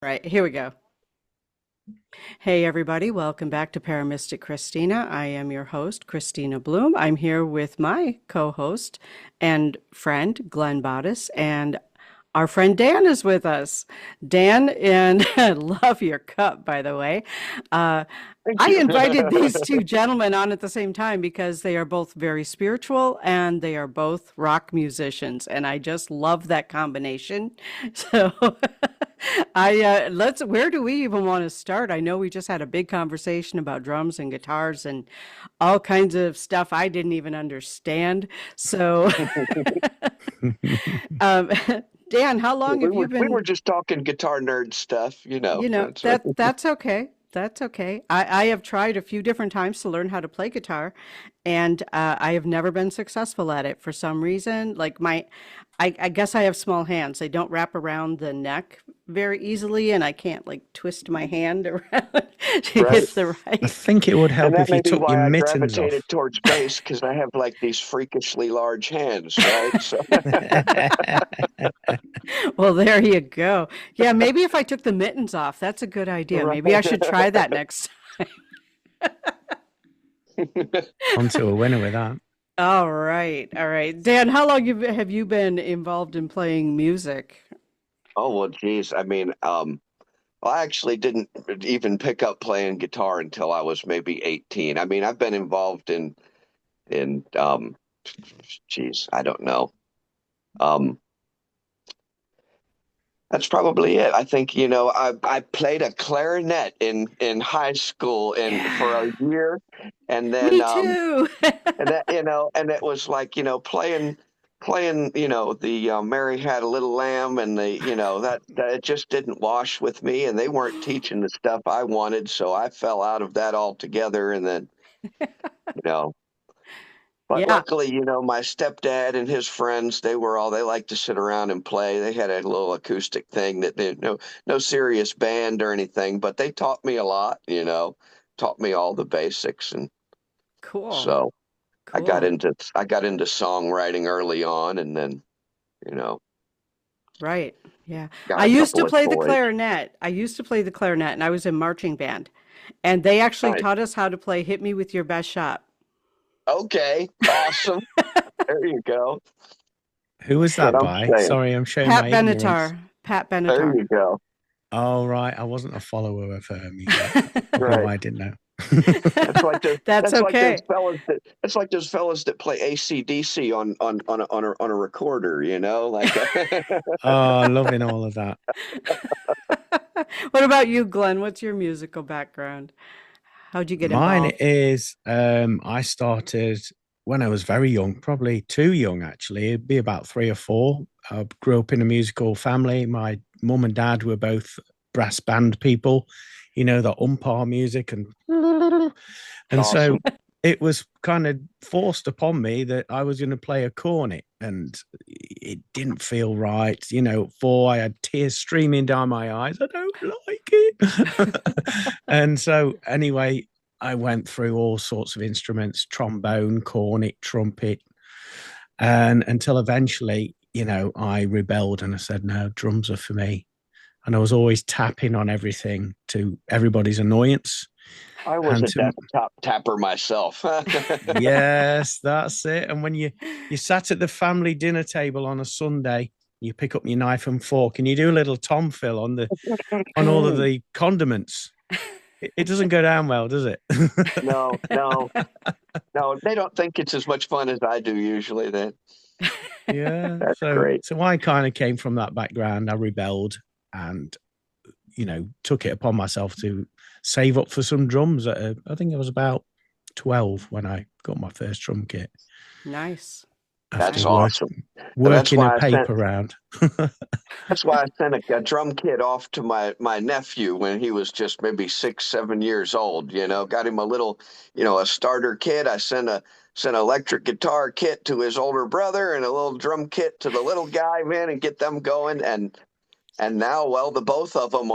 Right, here we go. Hey, everybody, welcome back to Paramystic Christina. I am your host, Christina Bloom. I'm here with my co host and friend, Glenn Boddice, and our friend Dan is with us. Dan, and I love your cup, by the way. Uh, Thank I you. invited these two gentlemen on at the same time because they are both very spiritual and they are both rock musicians, and I just love that combination. So, let's. Where do we even want to start? I know we just had a big conversation about drums and guitars and all kinds of stuff I didn't even understand. So, um, Dan, how long we have you were we were been? just talking guitar nerd stuff, That's That's okay. That's okay. I have tried a few different times to learn how to play guitar, and I have never been successful at it for some reason. I guess I have small hands. They don't wrap around the neck very easily, and I can't like twist my hand around to right. hit the I right. think it would And help that if you may be took your why I mittens gravitated off. towards bass because I have like these freakishly large hands, right? So Well, there you go. Yeah, maybe if I took the mittens off, that's a good idea. right. Maybe I should try that next. Onto a winner with that. All right, all right. Dan, how long have you been involved in playing music? Oh well, geez. I actually didn't even pick up playing guitar until I was maybe 18. I mean, I've been involved in geez, I don't know. Um, That's probably it. I think, I played a clarinet in high school and for a Yeah, year, and then me too. and it was like, playing, the Mary Had a Little Lamb, and that it just didn't wash with me, and they weren't teaching the stuff I wanted, so I fell out of that altogether, and then, you know, but Yeah, luckily, my stepdad and his friends, they liked to sit around and play. They had a little acoustic thing that they no serious band or anything, but they taught me a lot, taught me all the basics. And cool, so cool. I got into songwriting early on, and then, you know, Right. Yeah. got I a used couple to of play the toys. clarinet. I used to play the clarinet and I was in marching band. And they actually Nice. taught us how to play Hit Me With Your Best Shot. Okay, awesome. There you go. Who was That's what that I'm by? saying. Sorry, I'm showing my Pat ignorance. Benatar. Pat There Benatar. you go. Oh, right. I wasn't a follower of her music. I don't know Right. why I didn't know. That's like those. That's That's like those okay. fellas that. That's like those fellas that play AC/DC on a recorder. Like. Oh, loving all of that. What about you, Glenn? What's your musical background? How'd you get Mine involved? is I started when I was very young, probably too young actually. It'd be about 3 or 4. I grew up in a musical family. My mum and dad were both brass band people, the umpire music and so Awesome. it was kind of forced upon me that I was going to play a cornet, and it didn't feel right. For I had tears streaming down my eyes. I don't like it. And so, anyway, I went through all sorts of instruments: trombone, cornet, trumpet, and until eventually, I rebelled and I said, no, drums are for me. And I was always tapping on everything to everybody's annoyance. I was And a to desktop tapper myself. Yes, that's it. And when you sat at the family dinner table on a Sunday, you pick up your knife and fork and you do a little Tom Phil on all of the condiments. It doesn't go down well, does it? No, no, no. They don't think it's as much fun as I do usually. Yeah. That's So great. so I kind of came from that background. I rebelled and took it upon myself to save up for some drums. I think I was about 12 when I got my first drum kit Nice. after That's Nice. awesome. And working a paper round. that's why I sent a drum kit off to my nephew when he was just maybe 6, 7 years old. Got him a little, a starter kit. I sent an electric guitar kit to his older brother and a little drum kit to the little guy, man, and get them going. And now, well, the both of them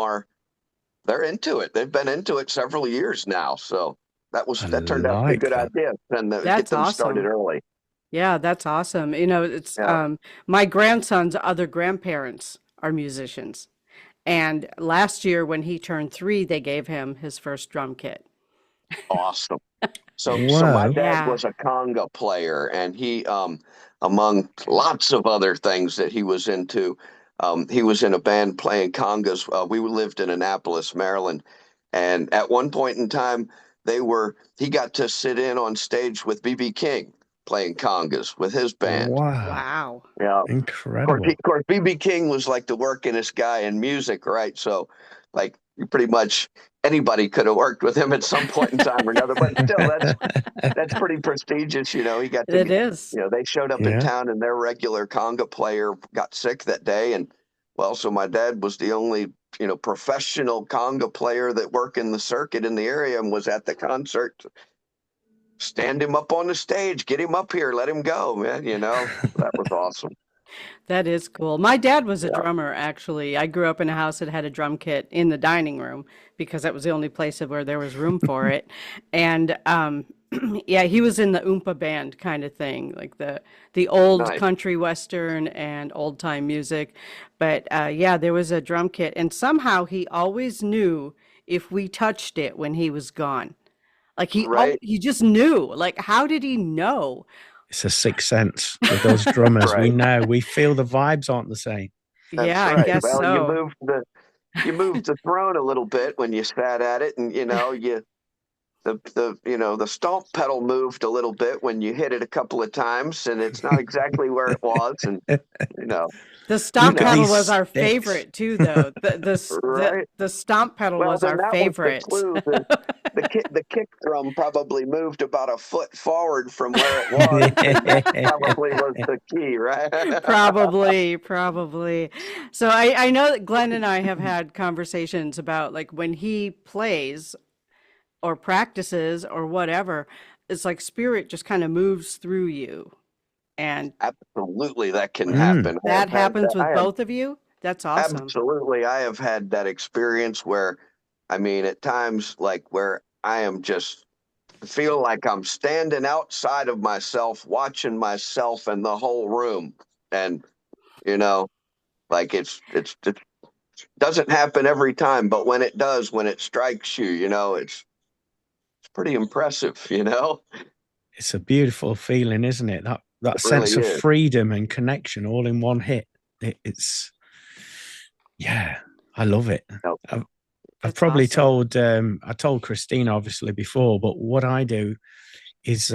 they're into it. They've been into it several years now. So I that turned out to be a like good that. idea and get That's them started awesome. early. Yeah, that's awesome. It's Yeah. my grandson's other grandparents are musicians. And last year, when he turned 3, they gave him his first drum kit. Awesome. So my Whoa. dad Yeah. was a conga player, and he, among lots of other things that he was into, he was in a band playing congas. We lived in Annapolis, Maryland, and at one point in time, he got to sit in on stage with BB King playing congas with his band. Wow. Wow. Yeah. Incredible. Of course, BB King was like the workingest guy in music, right? So, like, you pretty much anybody could have worked with him at some point in time or another. But still, that's pretty prestigious. He got to It get, is. they showed up in Yeah. town and their regular conga player got sick that day. And well, so my dad was the only, professional conga player that worked in the circuit in the area and was at the concert. Stand him up on the stage, get him up here, let him go, man. That was awesome. That is cool. My dad was a Yeah, drummer, actually. I grew up in a house that had a drum kit in the dining room because that was the only place where there was room for it. And yeah, he was in the Oompa band kind of thing, like the old nice. country western and old time music. But yeah, there was a drum kit, and somehow he always knew if we touched it when he was gone. Like Right, he just knew. Like, how did he know? It's a sixth sense with those drummers. We right. know, we feel the vibes aren't the same. Yeah, That's I right. guess Well, so. you moved the throne a little bit when you sat at it, and the stomp pedal moved a little bit when you hit it a couple of times, and it's not exactly where it was, and you know, The you stomp Look at know, pedal these was our sticks. favorite too, though. right? The stomp pedal Well, was then our that was the favorite. clue. The kick drum probably moved about a foot forward from where it was, and that probably was the key, right? Probably, probably. So I know that Glenn and I have had conversations about like when he plays or practices or whatever, it's like spirit just kind of moves through you. And Absolutely, that can Mm. happen. I have that had happens that. with both of you. That's awesome. Absolutely. I have had that experience where, I mean, at times, like where I am just feel like I'm standing outside of myself, watching myself and the whole room. And, you know, like it doesn't happen every time, but when it does, when it strikes you, it's pretty impressive, you know? It's a beautiful feeling, isn't it? That It really sense of is. freedom and connection all in one hit. It's yeah, I love it. No, I've, I've That's probably awesome. told I told Christine obviously before, but what I do is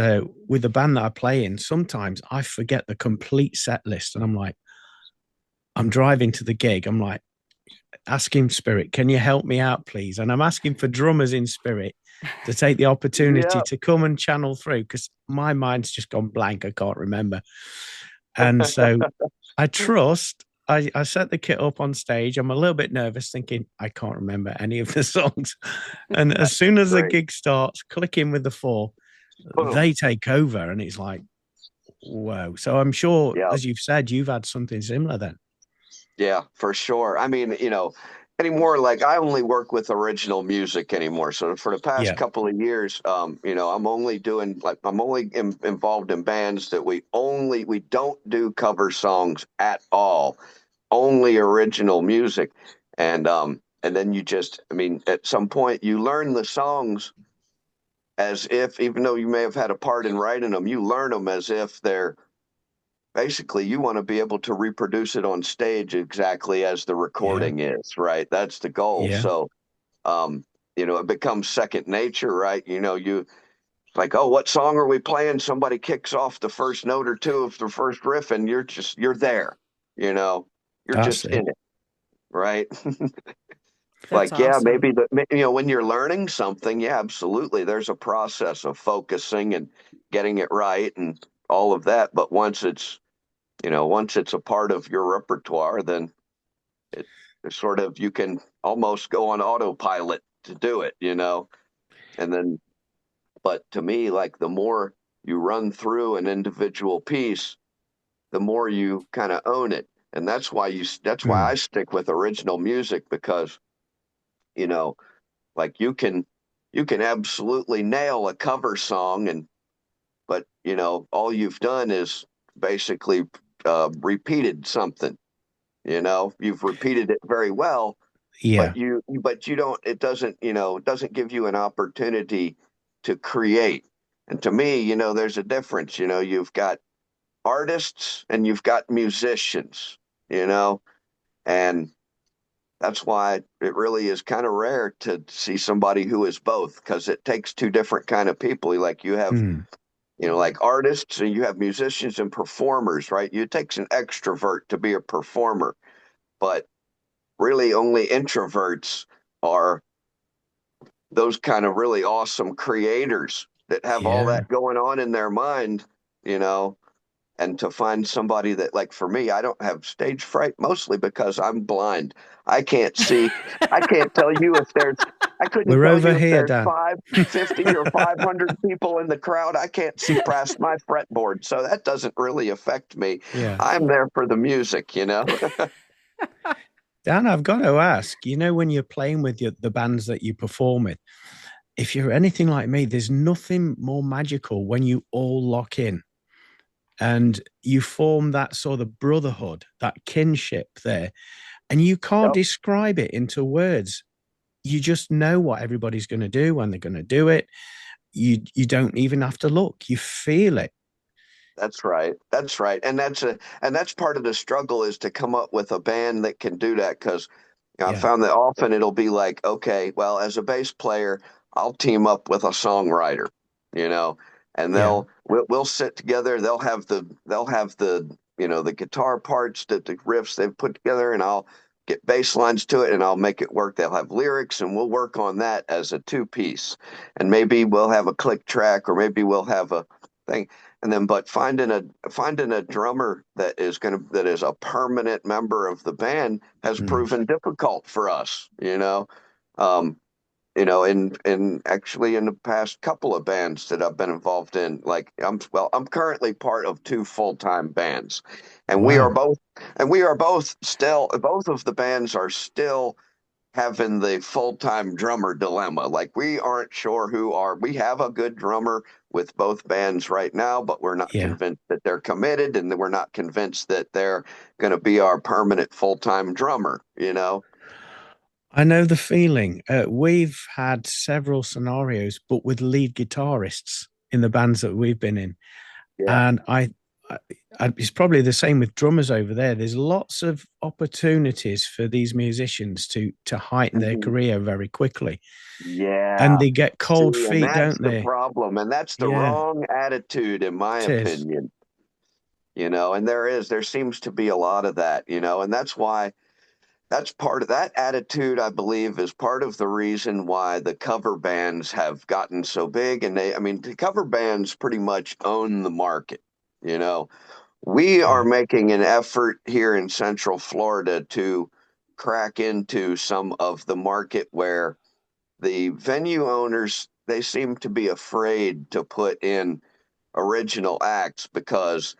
with the band that I play in, sometimes I forget the complete set list, and I'm driving to the gig. I'm like asking Spirit, can you help me out, please? And I'm asking for drummers in Spirit to take the opportunity yeah. to come and channel through because my mind's just gone blank. I can't remember. And so I trust. I set the kit up on stage. I'm a little bit nervous, thinking I can't remember any of the songs. And as soon as the Great. gig starts, click in with the four, Boom. they take over, and it's like, whoa. So I'm sure, Yeah. as you've said, you've had something similar then. Yeah, for sure. I mean, anymore, like I only work with original music anymore. So for the past Yeah, couple of years, I'm only involved in bands that we don't do cover songs at all, only original music. And then I mean, at some point you learn the songs as if, even though you may have had a part in writing them, you learn them as if they're basically you want to be able to reproduce it on stage exactly as the yeah, recording is, right? That's the goal. yeah. So um it becomes second nature, right? You like, oh, what song are we playing? Somebody kicks off the first note or two of the first riff and you're there, you know you're That's just it. in it, right? That's Like, yeah, awesome. maybe when you're learning something, yeah, absolutely, there's a process of focusing and getting it right and all of that, but once it's a part of your repertoire, then it it's sort of you can almost go on autopilot to do it. And then, but to me, like the more you run through an individual piece, the more you kind of own it. And that's why I Mm. stick with original music because, you know, like you can absolutely nail a cover song but all you've done is basically repeated something. You've repeated it very well, Yeah. but you don't, it doesn't, it doesn't give you an opportunity to create. And to me, there's a difference. You've got artists and you've got musicians, you know, and that's why it really is kind of rare to see somebody who is both, because it takes two different kind of people. Like you have, Mm. like artists and you have musicians and performers, right? It takes an extrovert to be a performer, but really only introverts are those kind of really awesome creators that have all Yeah. that going on in their mind, you know, and to find somebody that, like, for me, I don't have stage fright mostly because I'm blind. I can't see. I can't tell you if there's, I couldn't We're tell over you if here, there's Dan. 550 or 500 people in the crowd. I can't see past my fretboard. So that doesn't really affect me. Yeah. I'm there for the music. Dan, I've got to ask, when you're playing with the bands that you perform with, if you're anything like me, there's nothing more magical when you all lock in and you form that sort of brotherhood, that kinship there, and you can't Yep, describe it into words. You just know what everybody's going to do when they're going to do it. You don't even have to look. You feel it. that's right. That's right. And that's part of the struggle, is to come up with a band that can do that, because I Yeah. found that often it'll be like, okay, well, as a bass player, I'll team up with a songwriter, you know, and Yeah. we'll sit together. They'll have the the guitar parts, that the riffs they've put together, and I'll get bass lines to it, and I'll make it work. They'll have lyrics, and we'll work on that as a two piece, and maybe we'll have a click track, or maybe we'll have a thing. And then, but finding a drummer that is a permanent member of the band has Mm. proven difficult for us. Um, in actually in the past couple of bands that I've been involved in, like I'm currently part of two full-time bands, and Wow. we are both still, both of the bands are still having the full-time drummer dilemma. Like, we aren't sure we have a good drummer with both bands right now, but we're not Yeah. convinced that they're committed, and we're not convinced that they're going to be our permanent full-time drummer. I know the feeling. We've had several scenarios, but with lead guitarists in the bands that we've been in. Yeah. And it's probably the same with drummers over there. There's lots of opportunities for these musicians to heighten their Mhm. career very quickly. And Yeah. they get cold See, and feet, that's don't the they? problem, and that's the Yeah, wrong attitude, in my it is. opinion. And there seems to be a lot of that, and that's why. That's part of that attitude, I believe, is part of the reason why the cover bands have gotten so big. And I mean, the cover bands pretty much own the market. You know, we are Okay. making an effort here in Central Florida to crack into some of the market where the venue owners, they seem to be afraid to put in original acts, because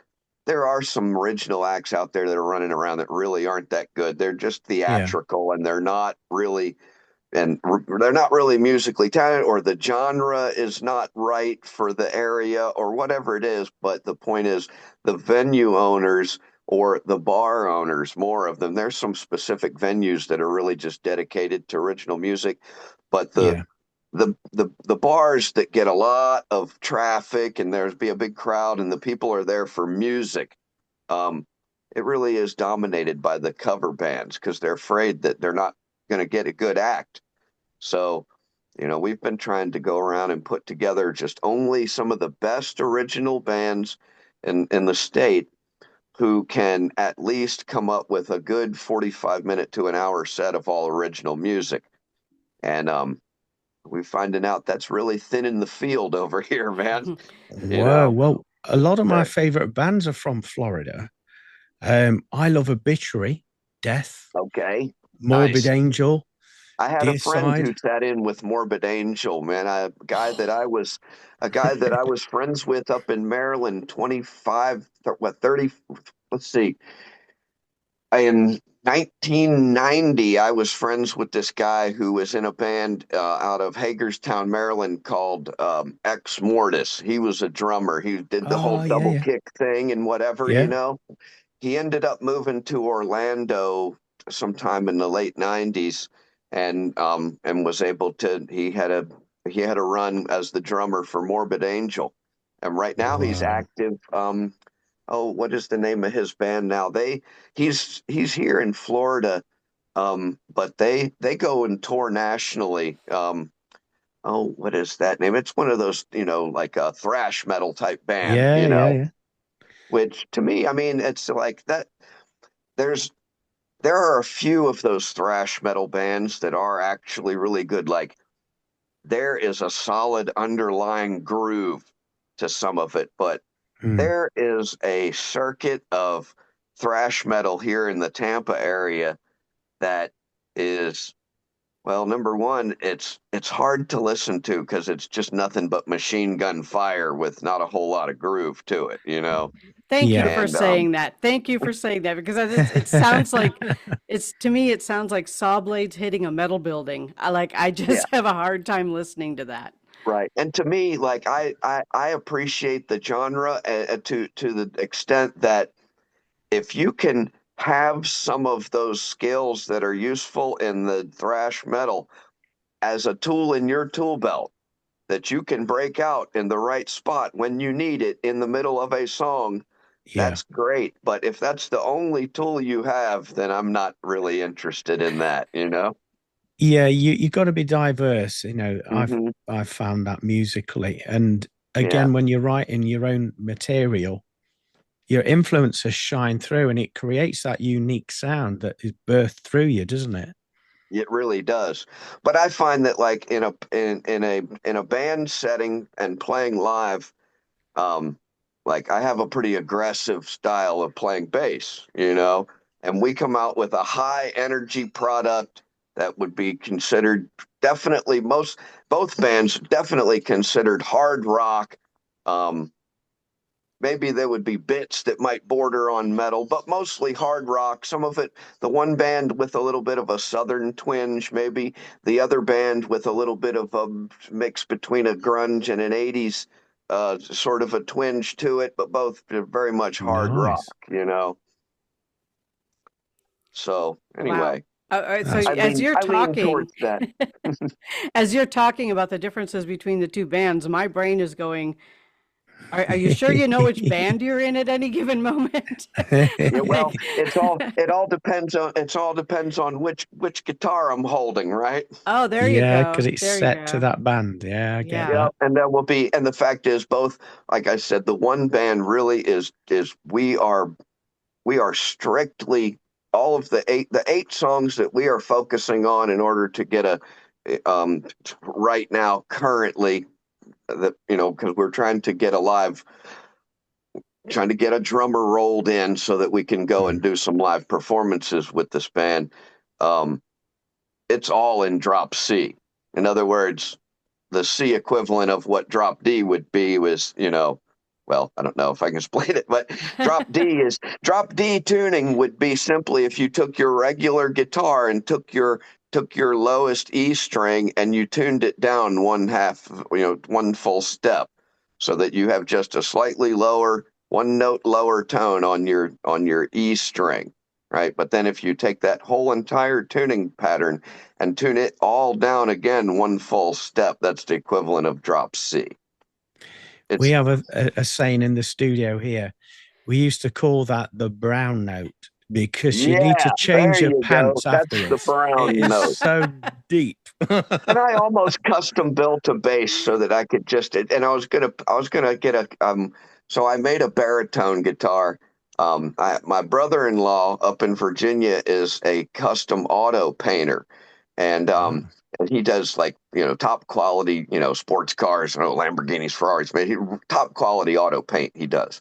there are some original acts out there that are running around that really aren't that good. They're just Yeah, theatrical, and they're not really musically talented, or the genre is not right for the area, or whatever it is. But the point is, the venue owners or the bar owners, more of them, there's some specific venues that are really just dedicated to original music. But yeah. the bars that get a lot of traffic, and there's be a big crowd, and the people are there for music, um, it really is dominated by the cover bands, because they're afraid that they're not going to get a good act. So, we've been trying to go around and put together just only some of the best original bands in the state, who can at least come up with a good 45-minute to an hour set of all original music. And we're finding out that's really thinning the field over here, man. You Whoa. know, Well, a lot of my that favorite bands are from Florida. I love Obituary, Death, okay, Morbid nice. Angel, I had a Dear friend Side. who sat in with Morbid Angel, man. A guy that I was friends with up in Maryland, 25, 30, let's see. In 1990, I was friends with this guy who was in a band out of Hagerstown, Maryland, called Ex Mortis. He was a drummer. He did the whole Oh, yeah, double yeah. kick thing and whatever, Yeah. He ended up moving to Orlando sometime in the late 90s, and was able to. He had a run as the drummer for Morbid Angel, and right now he's Wow. active. Oh, what is the name of his band now? He's here in Florida, but they go and tour nationally. Oh, what is that name? It's one of those, like a thrash metal type band, Yeah, yeah, yeah. which to me, I mean, it's like that. There's there are a few of those thrash metal bands that are actually really good. Like there is a solid underlying groove to some of it, but Hmm. there is a circuit of thrash metal here in the Tampa area that is, well, number one, it's hard to listen to because it's just nothing but machine gun fire with not a whole lot of groove to it. Thank you Yeah. for And saying that. Thank you for saying that because it sounds like to me it sounds like saw blades hitting a metal building. I yeah, just have a hard time listening to that. right. And to me, like I appreciate the genre to the extent that if you can have some of those skills that are useful in the thrash metal as a tool in your tool belt that you can break out in the right spot when you need it in the middle of a song, Yeah. that's great. But if that's the only tool you have, then I'm not really interested in that? Yeah, you got to be diverse. Hmm. I've found that musically. And Yeah. again, when you're writing your own material, your influences shine through and it creates that unique sound that is birthed through you, doesn't it? It really does. But I find that like in a band setting and playing live, um, like I have a pretty aggressive style of playing bass, and we come out with a high energy product that would be considered definitely both bands definitely considered hard rock. Um, Maybe there would be bits that might border on metal, but mostly hard rock. Some of it, the one band with a little bit of a southern twinge, maybe the other band with a little bit of a mix between a grunge and an 80s sort of a twinge to it, but both very much hard rock, Nice. you know? So, Wow. anyway, So That's I lean towards that. as you're talking about the differences between the two bands, my brain is going, are you sure you know which band you're in at any given moment? Yeah, well, Like, it all depends on which guitar I'm holding, right? oh, there you yeah, because go. it's There you set to go. that band. Yeah, I get Yeah. Yeah, that. and the fact is, both, like I said, the one band really is we are strictly all of the eight songs that we are focusing on in order to get right now currently that because we're trying to get a drummer rolled in so that we can go and Mm. do some live performances with this band. Um, it's all in drop C. In other words, the C equivalent of what drop D would be well, I don't know if I can explain it, but drop D tuning would be simply if you took your regular guitar and took your lowest E string and you tuned it down one half, one full step, so that you have just a slightly lower, one note lower tone on your E string, right? But then if you take that whole entire tuning pattern and tune it all down again one full step, that's the equivalent of drop C. We It's have a saying in the studio here. We used to call that the brown note because you need Yeah, to change there your you go. pants That's the afterwards. It brown is note. so deep. And I almost custom built a bass so that I could and I was gonna get so I made a baritone guitar. My brother-in-law up in Virginia is a custom auto painter, and Ah, he does like top quality sports cars, Lamborghinis, Ferraris, man, top quality auto paint he does.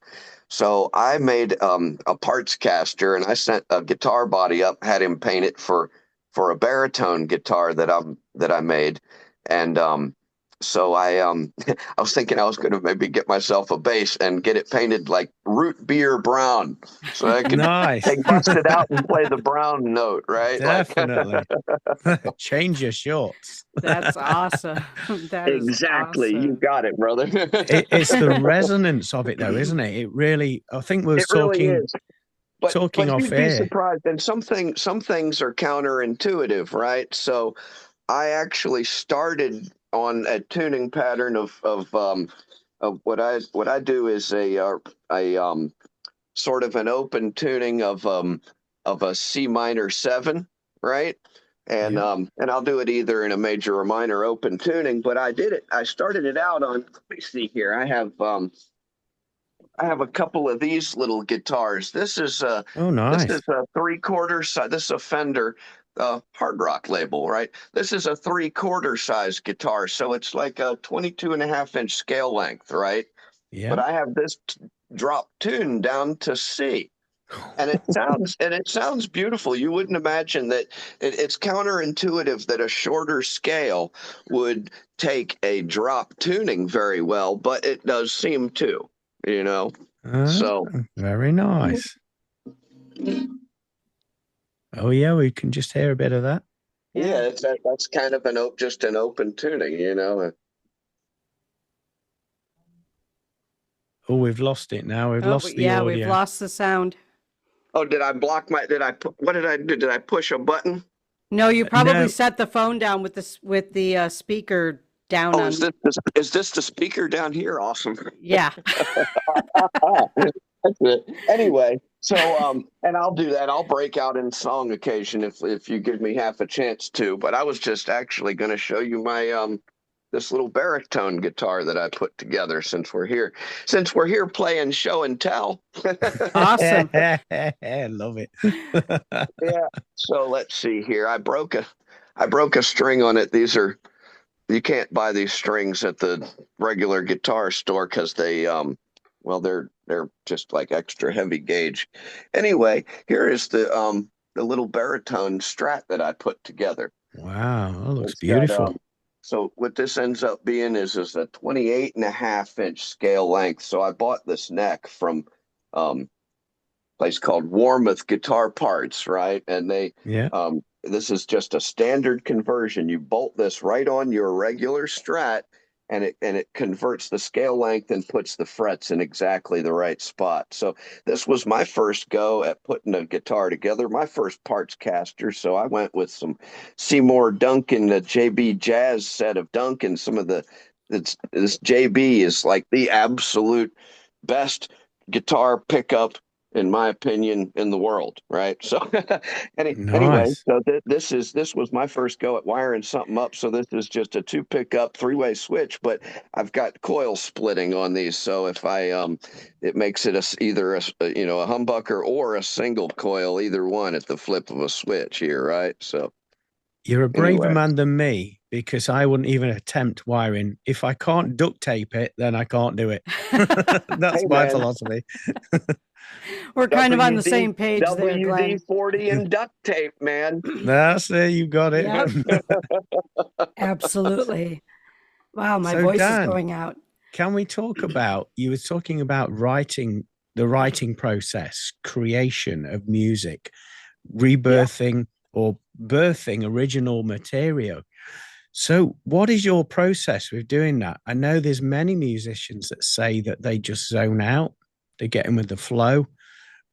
So I made a parts caster and I sent a guitar body up, had him paint it for a baritone guitar that I made, and so I was thinking I was going to maybe get myself a bass and get it painted like root beer brown, so I could nice. take bust it out and play the brown note, right? Like Definitely. Change your shorts. That's awesome. That is exactly, you awesome. got it, brother. It's the resonance of it, though, isn't it? It really, I think we It was really talking is. talking but off you'd be air. surprised. And some things are counterintuitive, right? So I actually started on a tuning pattern of what I do is a sort of an open tuning of a C minor seven, right? Yeah. And I'll do it either in a major or minor open tuning. But I started it out on. Let me see here. I have a couple of these little guitars. Oh, This is nice. a 3/4 size. This is a Fender hard rock label, right? This is a 3/4 size guitar, so it's like a 22.5 inch scale length, right? But Yeah. I have this drop tune down to C. And it sounds beautiful. You wouldn't imagine that it's counterintuitive that a shorter scale would take a drop tuning very well, but it does seem to, you know. Ah, So very nice. Oh, yeah, we can just hear a bit of that. Yeah. yeah, that's kind of just an open tuning. Oh, we've lost it now. We've Oh, lost the yeah, we've audio. lost the sound. Oh, did I block my? What did I do? Did I push a button? No, you probably No, set the phone down with the speaker down Oh, on. is this the speaker down here? Awesome. Yeah. That's it. Anyway, so and I'll do that. I'll break out in song occasion if you give me half a chance to. But I was just actually going to show you my this little baritone guitar that I put together since we're here playing show and tell. Awesome. I love it. Yeah. So let's see here. I broke a string on it. You can't buy these strings at the regular guitar store because well, they're just like extra heavy gauge. Anyway, here is the little baritone Strat that I put together. Wow, that looks It's got beautiful. so what this ends up being is a 28.5 inch scale length. So I bought this neck from um place called Warmouth Guitar Parts, right? And Yeah. this is just a standard conversion. You bolt this right on your regular Strat, and it converts the scale length and puts the frets in exactly the right spot. So this was my first go at putting a guitar together, my first parts caster. So I went with some Seymour Duncan, the JB Jazz set of Duncan. This JB is like the absolute best guitar pickup in my opinion, in the world, right? So, anyway, Nice. so this was my first go at wiring something up. So this is just a two pickup three-way switch, but I've got coil splitting on these. So if it makes it either a humbucker or a single coil, either one at the flip of a switch here, right? So You're a braver anyway, man than me because I wouldn't even attempt wiring. If I can't duct tape it, then I can't do it. That's hey my man, philosophy. We're kind of on the WD same page there, WD Glenn. 40 and duct tape, man. That's it. You got it. Yep, absolutely. Wow, my So, voice is Dan, going out. can we talk about, you were talking about the writing process, creation of music, Yeah. rebirthing or birthing original material. So, what is your process with doing that? I know there's many musicians that say that they just zone out, they get in with the flow,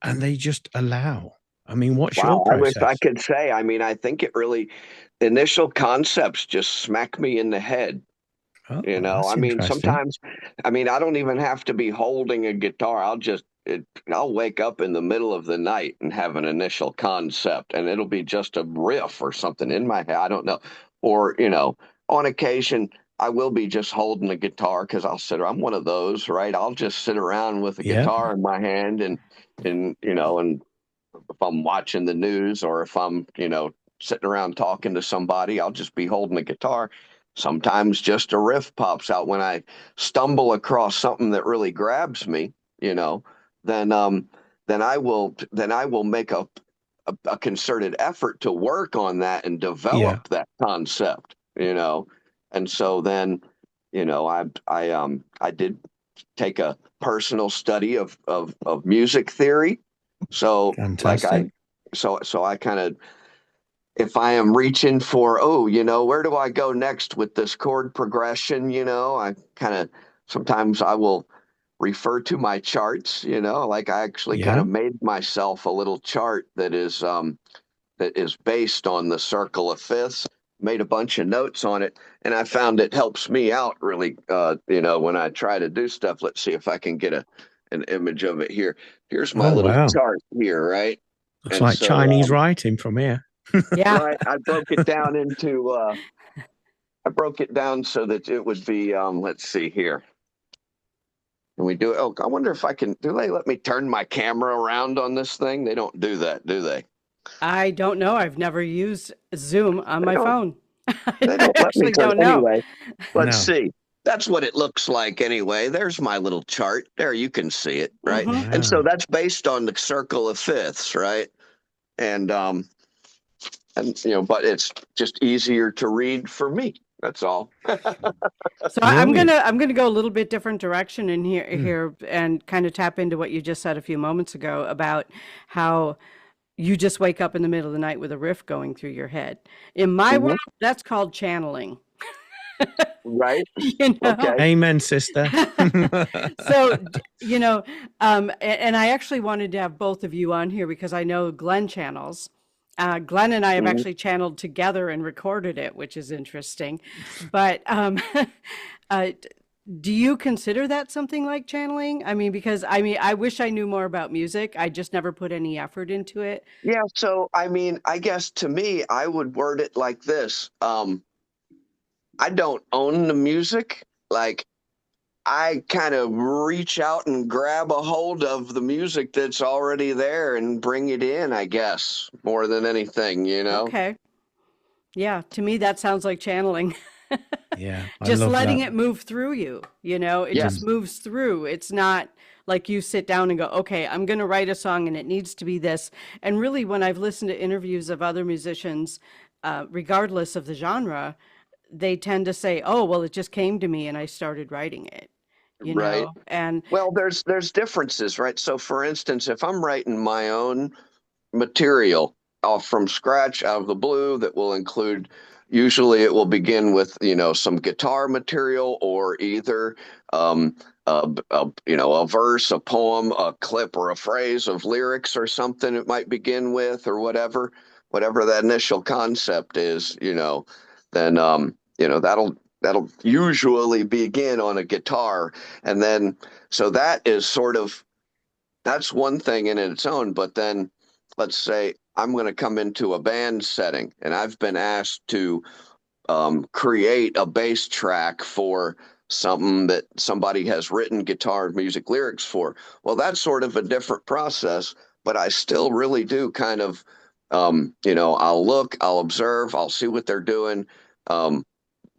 and they just allow. I mean, what's your Wow, I wish I process? could say. I mean, I think it really initial concepts just smack me in the head. Oh, I that's mean, interesting. sometimes, I mean, I don't even have to be holding a guitar. I'll wake up in the middle of the night and have an initial concept, and it'll be just a riff or something in my head. I don't know. Or, on occasion, I will be just holding a guitar because I'm one of those, right? I'll just sit around with a Yeah. guitar in my hand and if I'm watching the news or if I'm, sitting around talking to somebody, I'll just be holding a guitar. Sometimes just a riff pops out when I stumble across something that really grabs me, you know, then then I will make a concerted effort to work on that and Yeah. develop that concept. And so then, I did take a personal study of music theory. So like I Fantastic. so I kind of if I am reaching for, oh, where do I go next with this chord progression? I kind of sometimes refer to my charts, like I actually kind Yeah. of made myself a little chart that is based on the circle of fifths, made a bunch of notes on it, and I found it helps me out really, when I try to do stuff. Let's see if I can get an image of it here. Here's my Oh, little wow. chart here, right? Looks And like so, Chinese writing from here. Yeah. right, I broke it down so that it would be, let's see here. Can we do it? Oh, I wonder if do they let me turn my camera around on this thing? They don't do that, do they? I don't know. I've never used Zoom on They my don't, phone. they I don't let me actually turn don't know. anyway. Let's No. see. That's what it looks like anyway. There's my little chart. There, you can see it, right? Hmm. And so Wow. that's based on the circle of fifths, right? And but it's just easier to read for me. That's all. So Brilliant. I'm gonna go a little bit different direction in Mm. here and kind of tap into what you just said a few moments ago about how you just wake up in the middle of the night with a riff going through your head. In my world, Mhm. that's called channeling. Right? You know? Okay. Amen, sister. So, and I actually wanted to have both of you on here because I know Glenn channels. Glenn and I have Mhm. actually channeled together and recorded it, which is interesting. But uh, do you consider that something like channeling? I mean, because I wish I knew more about music. I just never put any effort into it. Yeah. So, I mean, I guess to me, I would word it like this. I don't own the music. Like, I kind of reach out and grab a hold of the music that's already there and bring it in, I guess, more than anything. Okay. Yeah, to me, that sounds like channeling. Yeah, I Just love letting that. it move through you, it just Mm. Yes, moves through. It's not like you sit down and go, okay, I'm going to write a song and it needs to be this. And really, when I've listened to interviews of other musicians, regardless of the genre, they tend to say, oh, well, it just came to me and I started writing it, right. and Well, there's differences, right? So, for instance, if I'm writing my own material off from scratch out of the blue that will include usually it will begin with some guitar material or either a verse, a poem, a clip, or a phrase of lyrics or something it might begin with, or whatever that initial concept is. Then that'll usually begin on a guitar. And then so that is sort of that's one thing in its own. But then let's say I'm going to come into a band setting and I've been asked to create a bass track for something that somebody has written guitar music lyrics for. Well, that's sort of a different process, but I still really do kind of, I'll look, I'll observe, I'll see what they're doing. Um,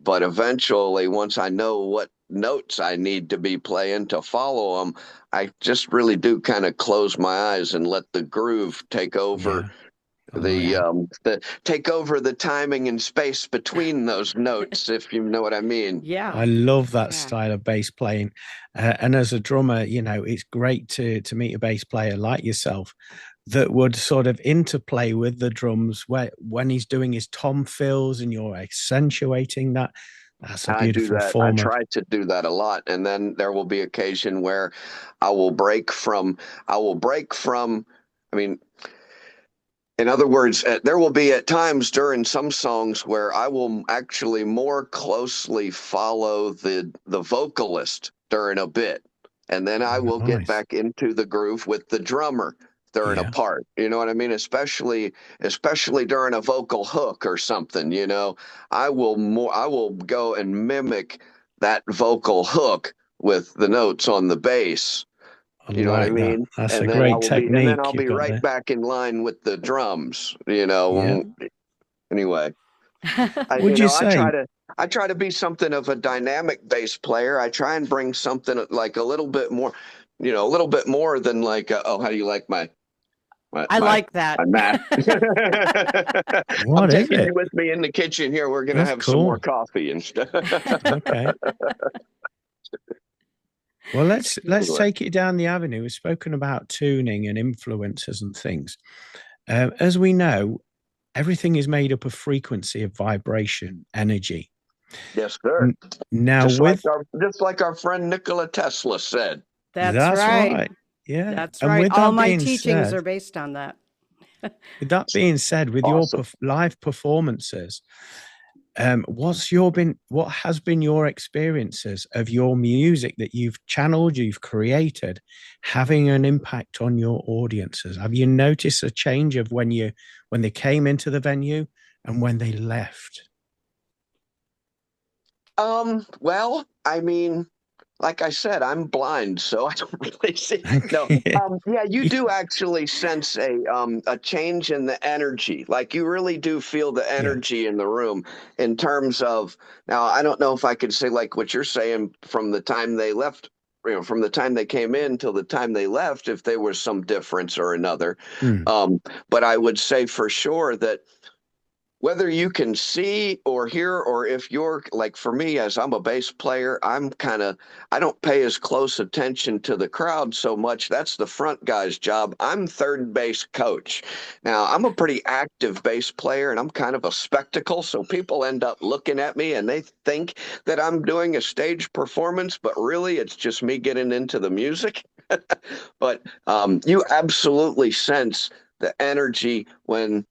but eventually, once I know what notes I need to be playing to follow them, I just really do kind of close my eyes and let the groove take over Yeah, I like that. the timing and space between those notes, if you know what I mean. yeah, I love that yeah. style of bass playing. And as a drummer, it's great to meet a bass player like yourself that would sort of interplay with the drums where when he's doing his tom fills and you're accentuating that. That's a I do beautiful that. I form of, try to do that a lot, and then there will be occasion where I will break from. I will break from. I mean, in other words, there will be at times during some songs where I will actually more closely follow the vocalist during a bit, and then I will get nice. back into the groove with the drummer during a Yeah. part. You know what I mean? Especially during a vocal hook or something. I will go and mimic that vocal hook with the notes on the bass, I you know what I like that. mean? That's a And great then I'll technique you've be got right there. back in line with the drums, Yeah. anyway, I Would you you know, say, I try to be something of a dynamic bass player. I try and bring something like a little bit more, a little bit more than like oh, how do you like my I my like that. my math? I'm what is taking you it? with me in the kitchen here. We're gonna That's have some more cool. coffee and stuff. Okay. Well, let's take it down the avenue. We've spoken about tuning and influences and things. As we know, everything is made up of frequency, of vibration, energy. Yes, sir. Now, with Just like our friend Nikola Tesla said. That's That's right. right. Yeah. That's And right. with All that my being teachings said, are based on that. with your Awesome. live performances, what has been your experiences of your music that you've channeled, you've created, having an impact on your audiences? Have you noticed a change of when they came into the venue and when they left? Well, I mean, like I said, I'm blind, so I don't really see. No, yeah, you do actually sense a change in the energy. Like you really do feel the Yeah. energy in the room in terms of now. I don't know if I could say like what you're saying from the time they left, from the time they came in till the time they left, if there was some difference or another. Mm. Um, but I would say for sure that whether you can see or hear, or if you're like for me, as I'm a bass player, I don't pay as close attention to the crowd so much. That's the front guy's job. I'm third base coach. Now, I'm a pretty active bass player and I'm kind of a spectacle. So people end up looking at me and they think that I'm doing a stage performance, but really it's just me getting into the music. But you absolutely sense the energy when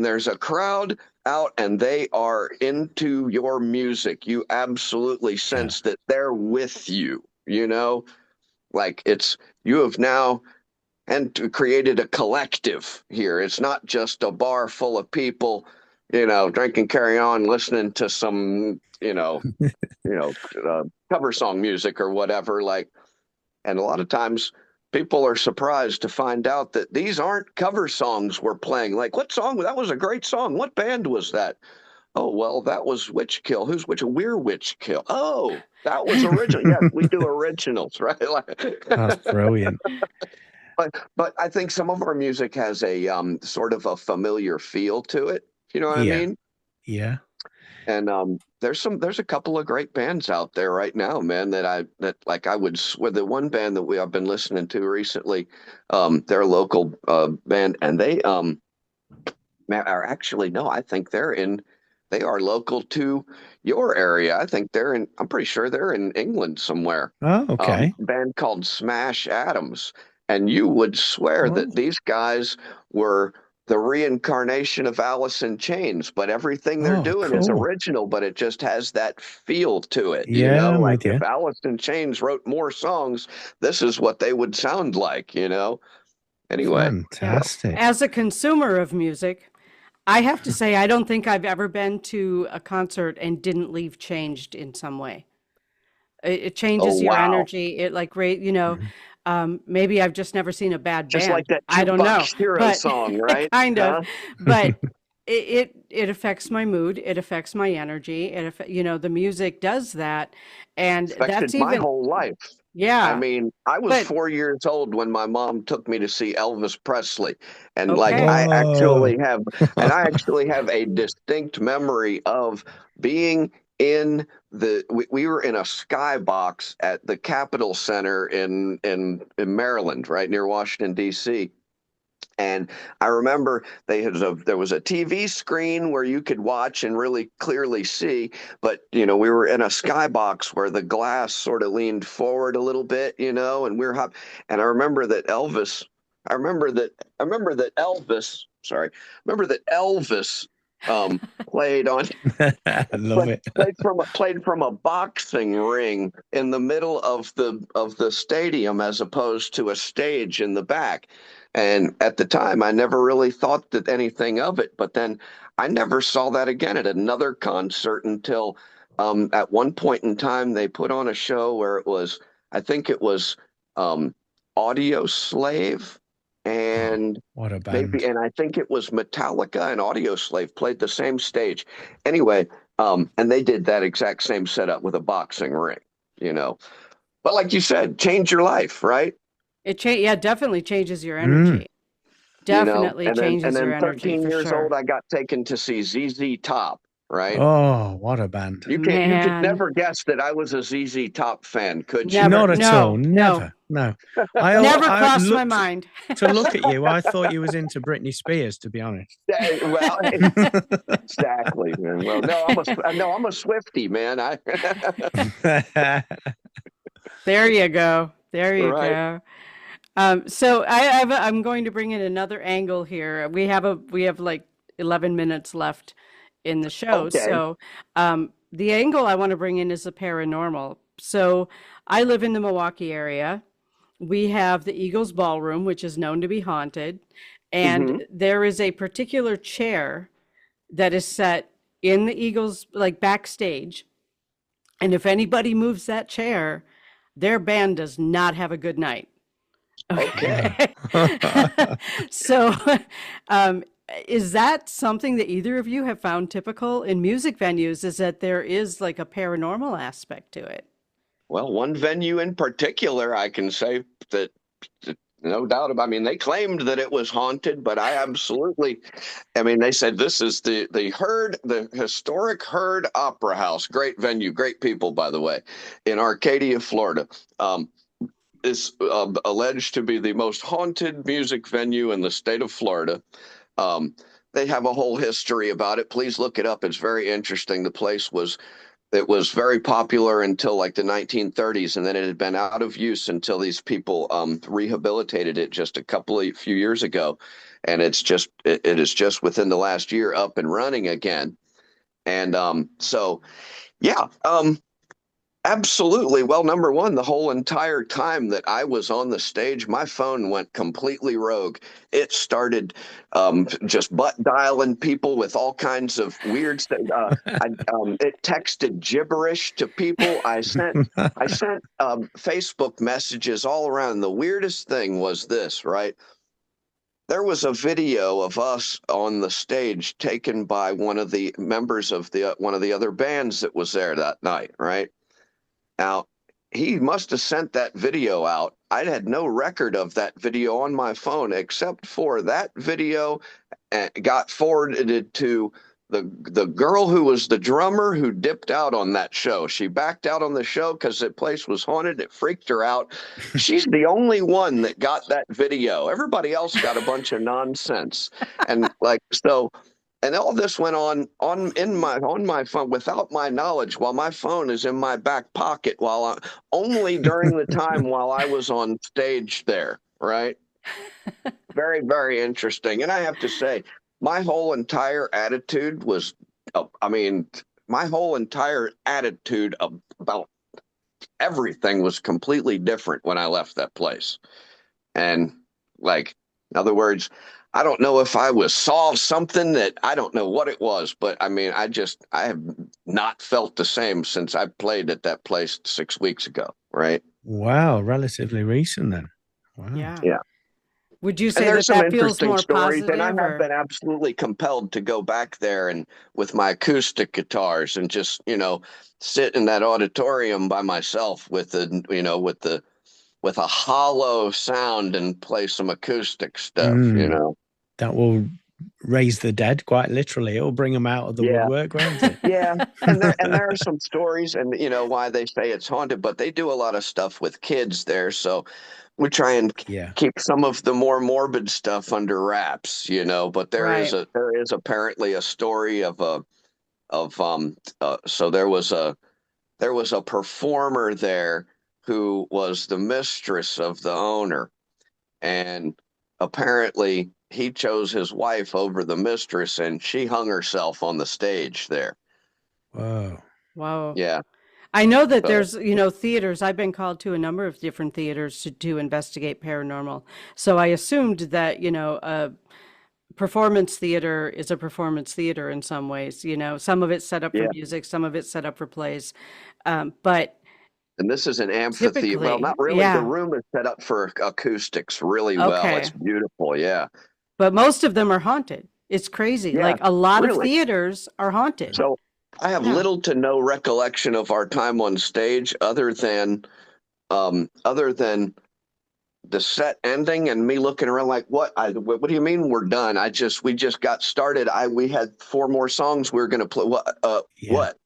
there's a crowd out and they are into your music. You absolutely Yeah. sense that they're with you, like it's you have now and created a collective here. It's not just a bar full of people, drinking, carry on, listening to some, you know cover song music or whatever. Like, and a lot of times people are surprised to find out that these aren't cover songs we're playing. Like, what song? That was a great song. What band was that? Oh, well, that was Witch Kill. Who's Witch? We're Witch Kill. Oh, that was original. Yes, we do originals, right? That's brilliant. But I think some of our music has a sort of a familiar feel to it. You know what I Yeah. mean? Yeah. And there's a couple of great bands out there right now, man, that like I would swear the one band that I've been listening to recently, they're a local band and they are actually no, I think they are local to your area. I think I'm pretty sure they're in England somewhere. Oh, okay. Band called Smash Adams. And you would swear that Oh, these guys were the reincarnation of Alice in Chains, but everything they're oh, doing is cool. original, but it just has that feel to it, Yeah, I'm Like with if you. Alice in Chains wrote more songs, this is what they would sound like. Anyway, so Fantastic. As a consumer of music, I have to say, I don't think I've ever been to a concert and didn't leave changed in some way. It oh changes your wow. energy. It like, Mhm. maybe I've just never seen a bad Just like band. that I don't know, Jukebox Hero but song, right? kind of, Huh? but it affects my mood. It affects my energy. The music does that. And Affected that's my even, whole life. I yeah, mean, I was but 4 years old when my mom took me to see Elvis Presley, and like okay. Whoa. I actually have a distinct memory of being we were in a skybox at the Capitol Center in Maryland, right near Washington D.C. And I remember there was a TV screen where you could watch and really clearly see, but we were in a skybox where the glass sort of leaned forward a little bit, and and I remember that Elvis, sorry, I remember that Elvis played on I love it. played from a boxing ring in the middle of the stadium as opposed to a stage in the back. And at the time, I never really thought that anything of it. But then I never saw that again at another concert until at one point in time they put on a show where I think it was um, Audio Slave Oh, and what a band. and I think it was Metallica and Audioslave played the same stage. Anyway, and they did that exact same setup with a boxing ring, you know. But like you said, change your life, right? Yeah, definitely changes your Mm. energy. Definitely And changes your then energy 13 for years old, sure. I got taken to see ZZ Top, right? Oh, what a band. You could Man, never guess that I was a ZZ Top fan, could you? never. Not at all. No, no, Never. No. never I crossed my looked mind. to look at you. I thought you was into Britney Spears, to be honest. Well, exactly, man. Well, no, I'm a Swiftie, man. I There you go. There you Right. go. So I'm going to bring in another angle here. We have like 11 minutes left in the show. Okay. So the angle I want to bring in is the paranormal. So I live in the Milwaukee area. We have the Eagles Ballroom, which is known to be haunted, and Hmm. there is a particular chair that is set in the Eagles, like backstage. And if anybody moves that chair, their band does not have a good night. Okay. Wow. Okay. So, um, is that something that either of you have found typical in music venues? Is that there is like a paranormal aspect to it? Well, one venue in particular, I can say that no doubt about. I mean, they claimed that it was haunted, but I absolutely. I mean, they said this is the historic Herd Opera House, great venue, great people, by the way, in Arcadia, Florida. Is alleged to be the most haunted music venue in the state of Florida. Um, they have a whole history about it. Please look it up. It's very interesting. It was very popular until like the 1930s, and then it had been out of use until these people rehabilitated it just a few years ago, and it is just within the last year up and running again. And so yeah, absolutely. Well, number one, the whole entire time that I was on the stage, my phone went completely rogue. It started just butt dialing people with all kinds of weird stuff. It texted gibberish to people. I sent Facebook messages all around. The weirdest thing was this, right? There was a video of us on the stage taken by one of the members of the one of the other bands that was there that night, right? Now, he must have sent that video out. I had no record of that video on my phone except for that video got forwarded to the girl who was the drummer who dipped out on that show. She backed out on the show because the place was haunted. It freaked her out. She's the only one that got that video. Everybody else got a bunch of nonsense. And like so and all this went on my phone without my knowledge while my phone is in my back pocket only during the time while I was on stage there, right? Very, very interesting. And I have to say, my whole entire attitude was, I mean, my whole entire attitude about everything was completely different when I left that place. And like, in other words, I don't know if I was saw something that I don't know what it was, but I mean, I have not felt the same since I played at that place 6 weeks ago, right? Wow, relatively recent then. Wow. Yeah. Yeah. Would you And say there's that some that feels interesting more stories, and I positive have or? been absolutely compelled to go back there and with my acoustic guitars and just, sit in that auditorium by myself with a hollow sound and play some acoustic stuff, Mm, that will raise the dead, quite literally. It'll bring them out of the Yeah. woodwork, won't it? Yeah, and there are some stories, and why they say it's haunted, but they do a lot of stuff with kids there, so we try and Yeah. keep some of the more morbid stuff under wraps, But Right. there is apparently a story so there was a performer there who was the mistress of the owner, and apparently he chose his wife over the mistress, and she hung herself on the stage there. Whoa. Whoa. Yeah. I know that So there's, theaters. I've been called to a number of different theaters to investigate paranormal. So I assumed that, a performance theater is a performance theater in some ways. Some of it's set up for yeah, music, some of it's set up for plays. But and this is an amphitheater. Well, not typically, really. The yeah, room is set up for acoustics really well. It's okay. beautiful. Yeah. But most of them are haunted. It's crazy. Yeah. Like a lot of Really. theaters are haunted. So I have Yeah. little to no recollection of our time on stage other than the set ending and me looking around like, what do you mean we're done? We just got started. We had four more songs we were going to play. Yeah. What?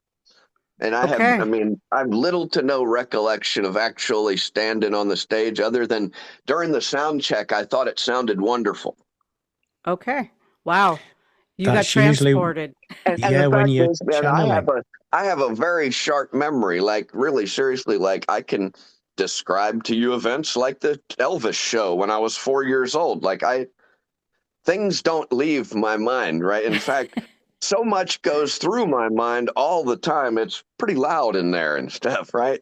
And I Okay. mean, I have little to no recollection of actually standing on the stage other than during the sound check, I thought it sounded wonderful. Okay. Wow. You got That's usually, transported. And the yeah, when fact you're is, man, channeling. I have a very sharp memory, like really seriously, like I can describe to you events like the Elvis show when I was 4 years old. Like things don't leave my mind, right? In fact, so much goes through my mind all the time. It's pretty loud in there and stuff, right?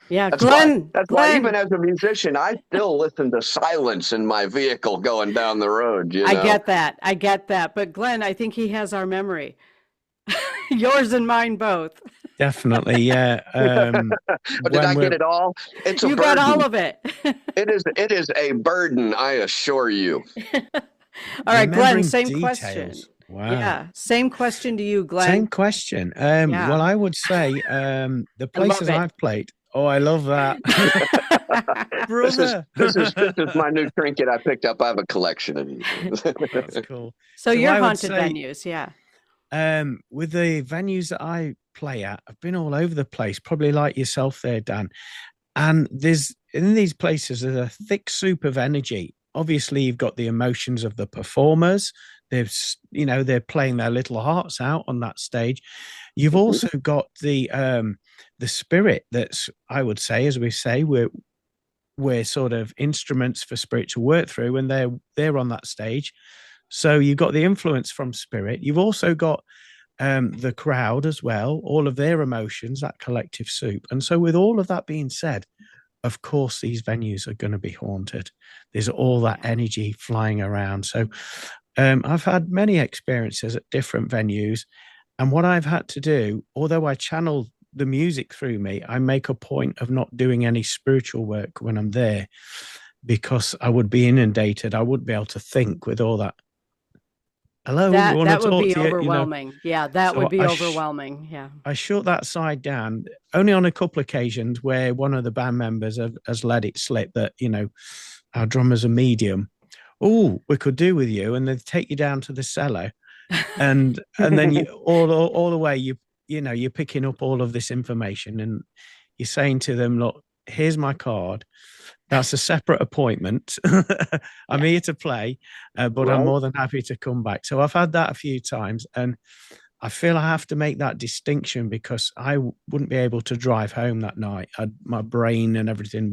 Yeah, That's why Glenn, that's why even Glenn, as a musician, I still listen to silence in my vehicle going down the road, you I know. get that. I get that. But Glenn, I think he has our memory. Yours and mine both. Definitely, yeah. Or did When I get we're it all? It's a You got all burden. of it. It is a burden, I assure you. All right, Glenn, remembering same question. details. Wow. Yeah, same question to you, Same Glenn. question. Yeah, Well, I would say the I love places it. I've played. Oh, I love that. This is Brother. my new trinket I picked up. I have a collection of these. That's cool. So So your I would haunted say, venues, yeah. with the venues that I play at, I've been all over the place, probably like yourself there, Dan. And there's in these places, there's a thick soup of energy. Obviously, you've got the emotions of the performers. They're playing their little hearts out on that stage. You've also got the spirit that's, I would say, as we say, we're sort of instruments for spirit to work through, and they're on that stage. So you've got the influence from spirit. You've also got the crowd as well, all of their emotions, that collective soup. And so, with all of that being said, of course, these venues are going to be haunted. There's all that energy flying around. So, I've had many experiences at different venues. And what I've had to do, although I channel the music through me, I make a point of not doing any spiritual work when I'm there because I would be inundated. I wouldn't be able to think with all that. Hello, we want to That would talk be to you, overwhelming. Yeah, that would So be overwhelming. Yeah. I shut that side down only on a couple of occasions where one of the band members has let it slip that, our drummer's a medium. Oh, we could do with you. And they take you down to the cellar and then you all the way you're picking up all of this information and you're saying to them, look, here's my card. That's a separate appointment. I'm here to play, but I'm Right. more than happy to come back. So I've had that a few times, and I feel I have to make that distinction because I wouldn't be able to drive home that night. My brain and everything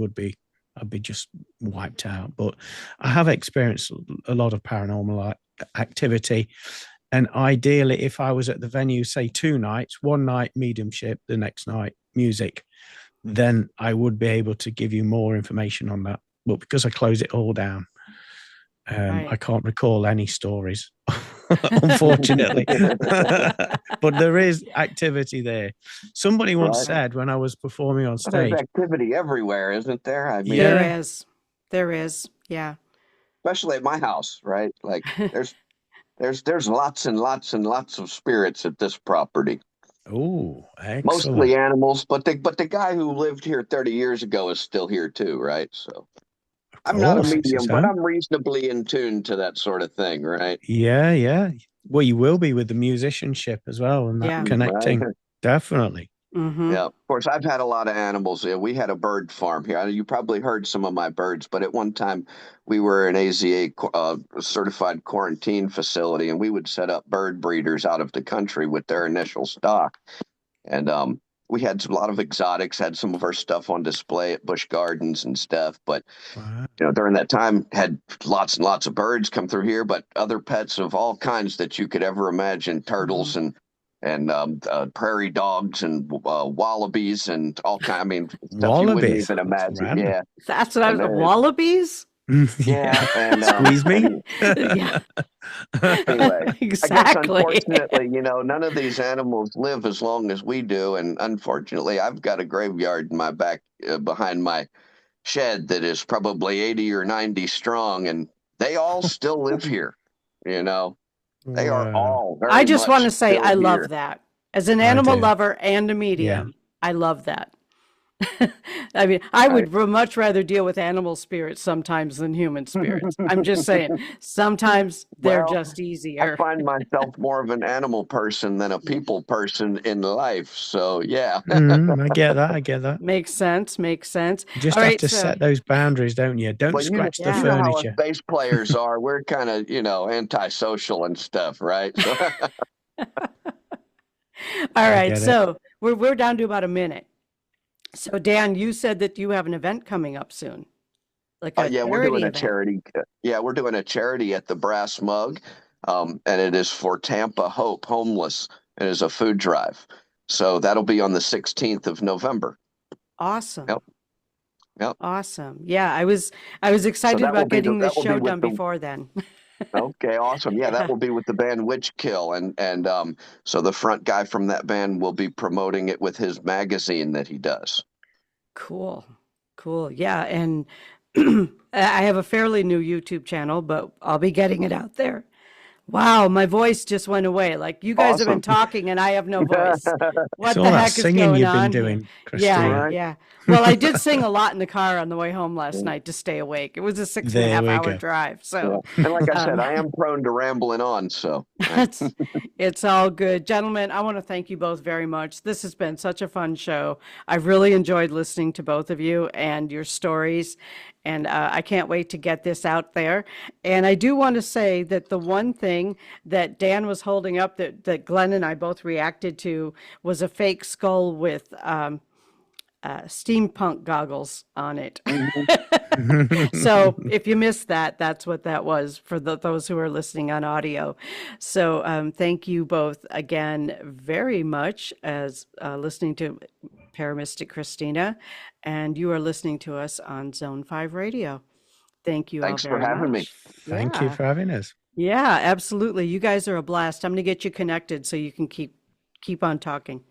I'd be just wiped out. But I have experienced a lot of paranormal activity. And ideally, if I was at the venue, say 2 nights, one night mediumship, the next night music, then I would be able to give you more information on that. But because I close it all down, I can't recall any stories, unfortunately. But there is activity there. Somebody once said when I was performing on There's stage, activity everywhere, isn't there? I mean, yeah, There is. Yeah. especially at my house, right? Like there's lots and lots and lots of spirits at this property. oh, Mostly excellent. animals, but the guy who lived here 30 years ago is still here too, right? So Of I'm not a course, it's his medium, but home. I'm reasonably in tune to that sort of thing, right? Yeah, yeah. Well, you will be with the musicianship as well and that Yeah. Right. connecting. Definitely. Mm-hmm. Yeah, of course, I've had a lot of animals. Yeah, we had a bird farm here. You probably heard some of my birds, but at one time we were an AZA certified quarantine facility, and we would set up bird breeders out of the country with their initial stock. And we had a lot of exotics, had some of our stuff on display at Busch Gardens and stuff. But Wow. during that time, had lots and lots of birds come through here, but other pets of all kinds that you could ever imagine, turtles and prairie dogs and wallabies and all kind. I mean, stuff you wouldn't Wallabies. even That's imagine. random. Yeah, That's what I and was, wallabies? yeah, Yeah. and Squeeze me. Yeah, anyway, I guess exactly. unfortunately, none of these animals live as long as we do, and unfortunately, I've got a graveyard in my back behind my shed that is probably 80 or 90 strong, and they all still live here. You know, they are Wow. all I very just want much to say still I love here. that. As an I animal do. lover and a Yeah. medium, I love that. I mean, I I, would much rather deal with animal spirits sometimes than human spirits. I'm just saying, sometimes they're well, just I easier. find myself more of an animal person than a Yeah. people person in life. So yeah. I get that. I get that. Makes sense. Makes sense. You All just have right. to So, set those boundaries, don't you? Don't Well, scratch the you yeah. know how us furniture. bass players are. We're kind of, antisocial and stuff, right? So All I right. get it. So we're down to about a minute. So Dan, you said that you have an event coming up soon, like a Yeah, we're doing charity a event. charity. Yeah, we're doing a charity at the Brass Mug, and it is for Tampa Hope Homeless. It is a food drive. So that'll be on the 16th of November. Awesome. Yep, yep. Awesome. Yeah, I was So excited about getting this show done before then. okay, awesome. Yeah, that Yeah. will be with the band Witchkill, and so the front guy from that band will be promoting it with his magazine that he does. Cool. Cool. Yeah, and I have a fairly new YouTube channel, but I'll be getting it out there. Wow, my voice just went away. Like you guys have been Awesome. talking and I have no voice. It's What all the that heck is singing going you've been on here? doing, Yeah, Christina. Right. yeah. Well, I did sing a lot in the car on the way home last night to stay awake. It was a six and a There half we hour go. drive. Yeah. So, And like I said, um, I am prone to rambling on, so it's it's all good. Gentlemen, I want to thank you both very much. This has been such a fun show. I've really enjoyed listening to both of you and your stories, and I can't wait to get this out there. And I do want to say that the one thing that Dan was holding up that Glenn and I both reacted to was a fake skull with steampunk goggles on it. mhm. So if you missed that, that's what that was for those who are listening on audio. So thank you both again very much as listening to Paramystic Christina, and you are listening to us on Zone 5 Radio. Thank you all Thanks for very having me. much. Thank you Yeah, for having us. yeah, absolutely. You guys are a blast. I'm going to get you connected so you can keep on talking.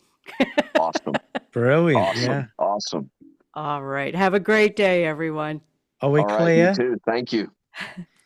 Awesome. Brilliant. Yeah. Awesome. Awesome. All right. Have a great day, everyone. Are we All right, you clear? too. Thank you.